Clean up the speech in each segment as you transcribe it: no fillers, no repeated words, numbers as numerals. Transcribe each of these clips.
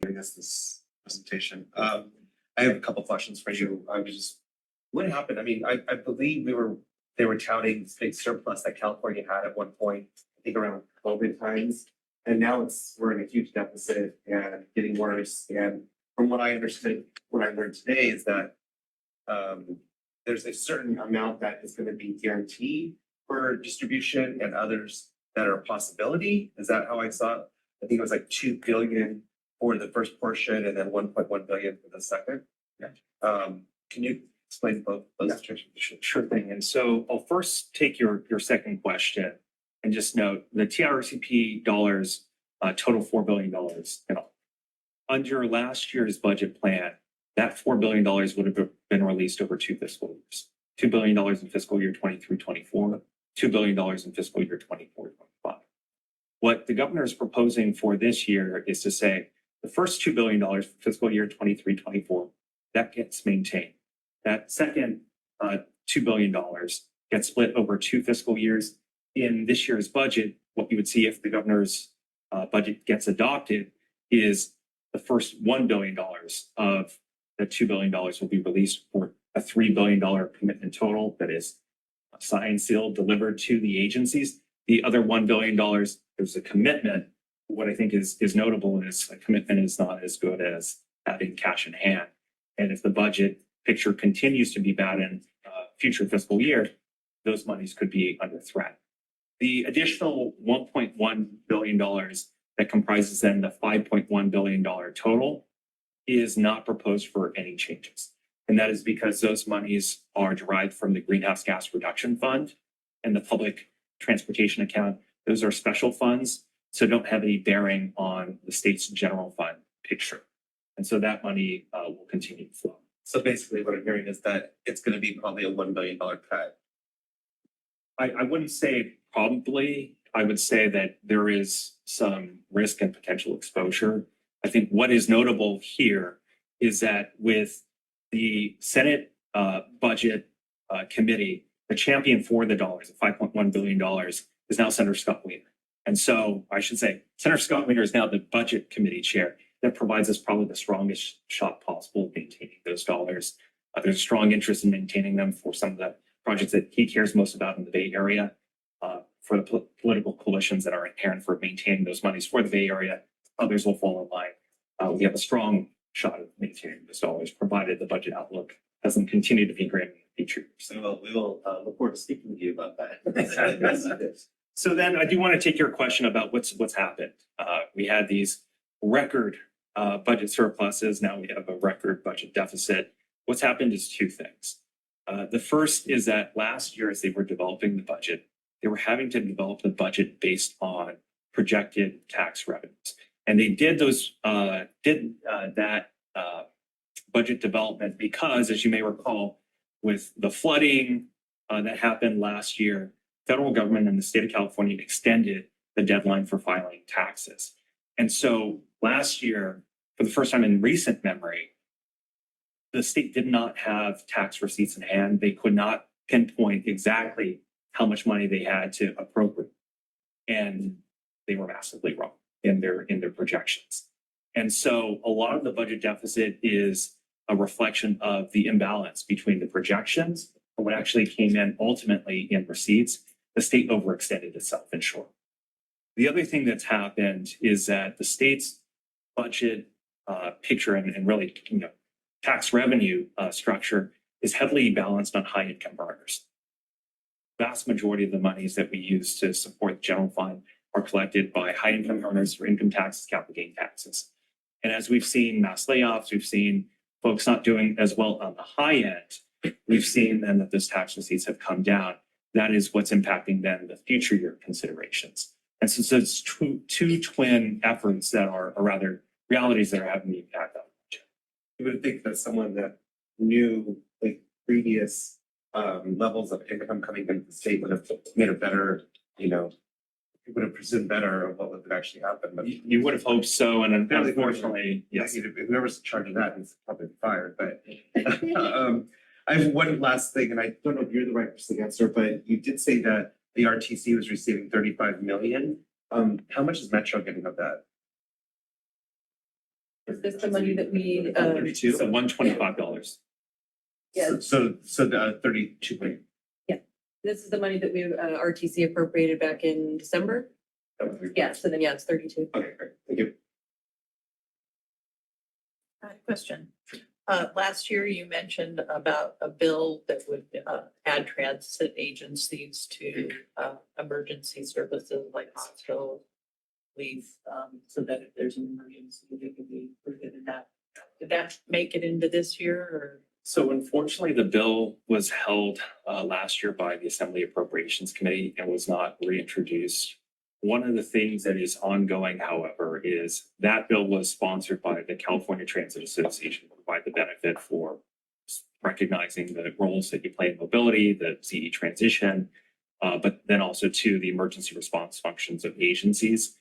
giving us this presentation. I have a couple questions for you. What happened? I mean, I believe they were touting this big surplus that California had at one point, I think around COVID times. And now we're in a huge deficit and getting worse. And from what I understood, what I learned today is that there's a certain amount that is going to be guaranteed for distribution and others that are a possibility. Is that how I saw it? I think it was like 2 billion for the first portion and then 1.1 billion for the second. Yeah. Can you explain both those situations? Sure thing. And so I'll first take your second question and just note the TRCP dollars total $4 billion. You know, under last year's budget plan, that $4 billion would have been released over 2 fiscal years. $2 billion in fiscal year 23-24, $2 billion in fiscal year 24-25. What the governor is proposing for this year is to say the first $2 billion for fiscal year 23-24, that gets maintained. That second $2 billion gets split over 2 fiscal years. In this year's budget, what you would see if the governor's budget gets adopted is the first $1 billion of the $2 billion will be released for a $3 billion commitment total that is signed, sealed, delivered to the agencies. The other $1 billion, there's a commitment. What I think is notable is a commitment is not as good as having cash in hand. And if the budget picture continues to be bad in future fiscal year, those monies could be under threat. The additional $1.1 billion that comprises then the $5.1 billion total is not proposed for any changes. And that is because those monies are derived from the Greenhouse Gas Reduction Fund and the Public Transportation Account. Those are special funds, so don't have any bearing on the state's general fund picture. And so that money will continue to flow. So basically what I'm hearing is that it's going to be probably a $1 billion cut. I wouldn't say probably. I would say that there is some risk and potential exposure. I think what is notable here is that with the Senate Budget Committee, the champion for the dollars, $5.1 billion, is now Senator Scott Wiener. And so I should say Senator Scott Wiener is now the Budget Committee chair. That provides us probably the strongest shot possible of maintaining those dollars. There's a strong interest in maintaining them for some of the projects that he cares most about in the Bay Area, for the political coalitions that are inherent for maintaining those monies for the Bay Area. Others will fall in line. We have a strong shot of maintaining those dollars, provided the budget outlook doesn't continue to be great in the future. So we will look forward to speaking with you about that. So then I do want to take your question about what's happened. We had these record budget surpluses. Now we have a record budget deficit. What's happened is 2 things. The first is that last year, as they were developing the budget, they were having to develop the budget based on projected tax revenues. And they did that budget development because, as you may recall, with the flooding that happened last year, federal government and the state of California extended the deadline for filing taxes. And so last year, for the first time in recent memory, the state did not have tax receipts in hand. They could not pinpoint exactly how much money they had to appropriate. And they were massively wrong in their projections. And so a lot of the budget deficit is a reflection of the imbalance between the projections and what actually came in ultimately in receipts. The state overextended itself in short. The other thing that's happened is that the state's budget picture and really, tax revenue structure is heavily balanced on high income earners. Vast majority of the monies that we use to support the general fund are collected by high income earners for income taxes, capital gain taxes. And as we've seen mass layoffs, we've seen folks not doing as well on the high end. We've seen then that those tax receipts have come down. That is what's impacting then the future year considerations. And so it's two twin efforts that are, or rather realities that are having the impact on the budget. You would think that someone that knew like previous levels of income coming into the state would have made a better, would have presumed better of what would actually happen. But you would have hoped so, and unfortunately, yes. Whoever's in charge of that is probably fired. But I have one last thing, and I don't know if you're the right person to answer, but you did say that the RTC was receiving 35 million. How much is Metro getting of that? Is this the money that we, So $125. yeah, So the 32. this is the money that we, RTC appropriated back in December? Yeah, so then, yeah, it's 32. Okay, great. Thank you. Question. Last year you mentioned about a bill that would add transit agencies to emergency services like hospital, police, so that if there's an emergency, they can be included in that. Did that make it into this year or? So unfortunately, the bill was held last year by the Assembly Appropriations Committee and was not reintroduced. One of the things that is ongoing, however, is that bill was sponsored by the California Transit Association to provide the benefit for recognizing the roles that you play in mobility, the CE transition, but then also to the emergency response functions of agencies.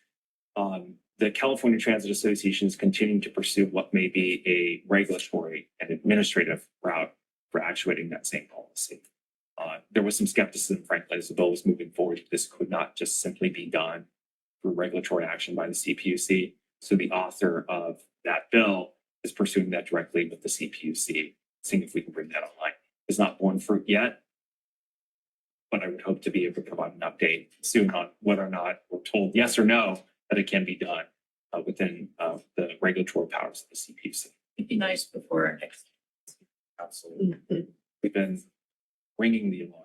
The California Transit Association is continuing to pursue what may be a regulatory and administrative route for actuating that same policy. There was some skepticism, frankly, as the bill was moving forward. This could not just simply be done through regulatory action by the CPUC. So the author of that bill is pursuing that directly with the CPUC, seeing if we can bring that online. It's not borne fruit yet, but I would hope to be able to provide an update soon on whether or not we're told yes or no that it can be done within the regulatory powers of the CPUC. It'd be nice before our next. Absolutely. We've been ringing the alarm.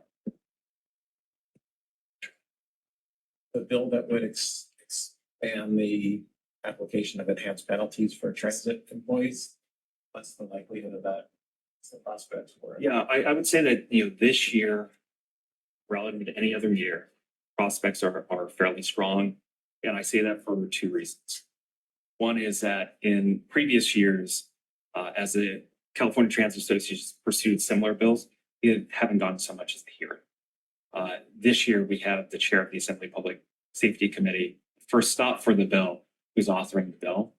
The bill that would expand the application of enhanced penalties for transit employees. What's the likelihood of that? What's the prospects for it? Yeah, I would say that, this year, relative to any other year, prospects are fairly strong. And I say that for two reasons. One is that in previous years, as the California Transit Association pursued similar bills, it haven't gone so much as the hearing. This year, we have the chair of the Assembly Public Safety Committee, first stop for the bill, who's authoring the bill.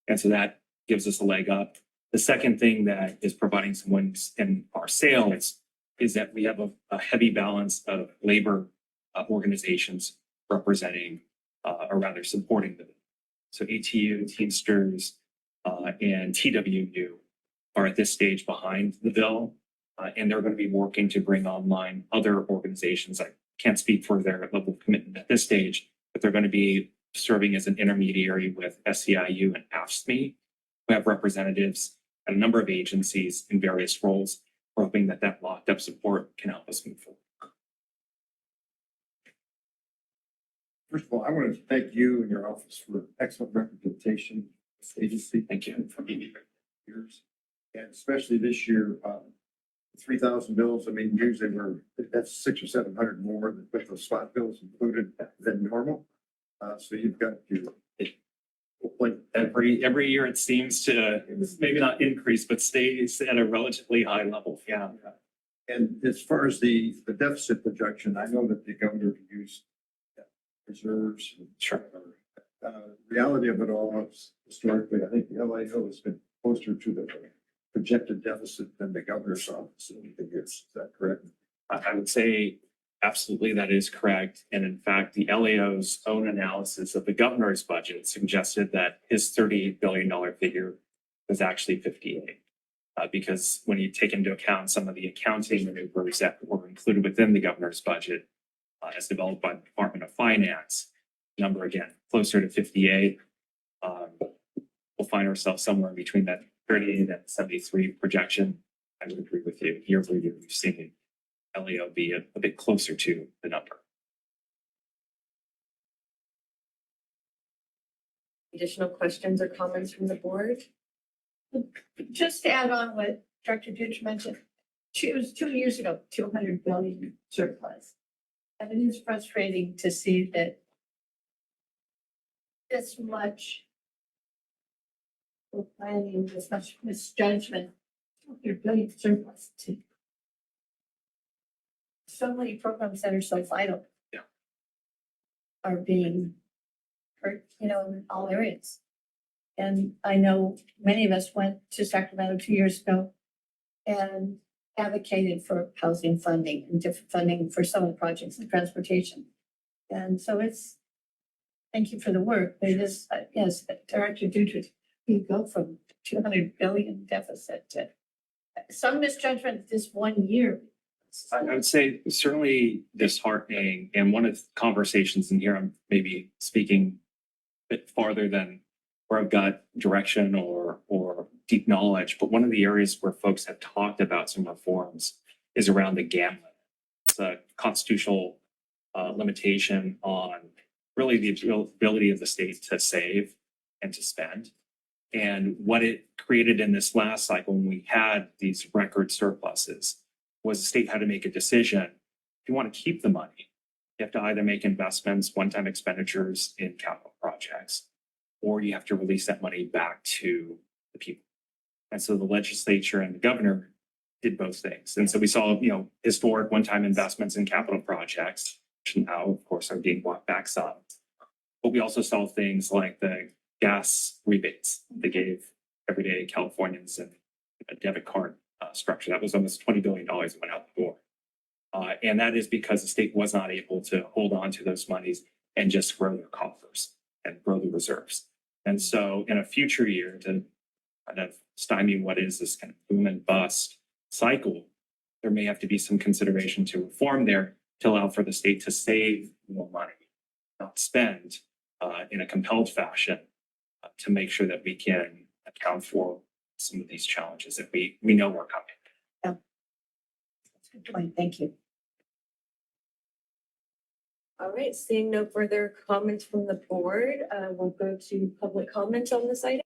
And so that gives us a leg up. The second thing that is providing some wins in our sales is that we have a heavy balance of labor organizations representing or rather supporting the bill. So ATU, Teamsters, and TWU are at this stage behind the bill. And they're going to be working to bring online other organizations. I can't speak for their level of commitment at this stage, but they're going to be serving as an intermediary with SEIU and AFSCME, who have representatives at a number of agencies in various roles. We're hoping that that locked up support can help us move forward. First of all, I want to thank you and your office for excellent representation of this agency. Thank you. For years. And especially this year, 3,000 bills. I mean, usually that's 600 or 700 more than with those spot bills included than normal. So you've got your Like every year it seems to maybe not increase, but stays at a relatively high level. Yeah. And as far as the deficit projection, I know that the governor used reserves. Sure. Reality of it all is historically, I think the LAO has been closer to the projected deficit than the governor's office in the years. Is that correct? I would say absolutely that is correct. And in fact, the LAO's own analysis of the governor's budget suggested that his $38 billion figure was actually 58. Because when you take into account some of the accounting maneuvers that were included within the governor's budget, as developed by the Department of Finance, number again, closer to 58. We'll find ourselves somewhere between that 38 and 73 projection. I would agree with you. Year over year, we've seen LAO be a bit closer to the number. Additional questions or comments from the board? Just to add on what Dr. Ditch mentioned, it was 2 years ago, 200 billion surplus. And it is frustrating to see that this much planning, this much misjudgment, 200 billion surplus to so many programs that are so vital. Yeah. Are being hurt, in all areas. And I know many of us went to Sacramento 2 years ago and advocated for housing funding and different funding for some of the projects in transportation. And so thank you for the work, but it is, yes, Director Dutra, you go from 200 billion deficit to some misjudgment this one year. I would say certainly disheartening, and one of the conversations in here, I'm maybe speaking a bit farther than where I've got direction or deep knowledge, but one of the areas where folks have talked about some reforms is around the GAM limit. It's a constitutional limitation on really the ability of the state to save and to spend. And what it created in this last cycle, when we had these record surpluses, was the state had to make a decision. If you want to keep the money, you have to either make investments, one-time expenditures in capital projects, or you have to release that money back to the people. And so the legislature and the governor did both things. And so we saw, historic one-time investments in capital projects, which now, of course, are being bought back some. But we also saw things like the gas rebates they gave everyday Californians and a debit card structure. That was almost $20 billion that went out the door. And that is because the state was not able to hold on to those monies and just grow their coffers and grow the reserves. And so in a future year, to kind of stymie what is this kind of boom and bust cycle, there may have to be some consideration to reform there to allow for the state to save more money, not spend in a compelled fashion to make sure that we can account for some of these challenges that we know are coming. That's a good point. Thank you. All right, seeing no further comments from the board, we'll go to public comment on this item.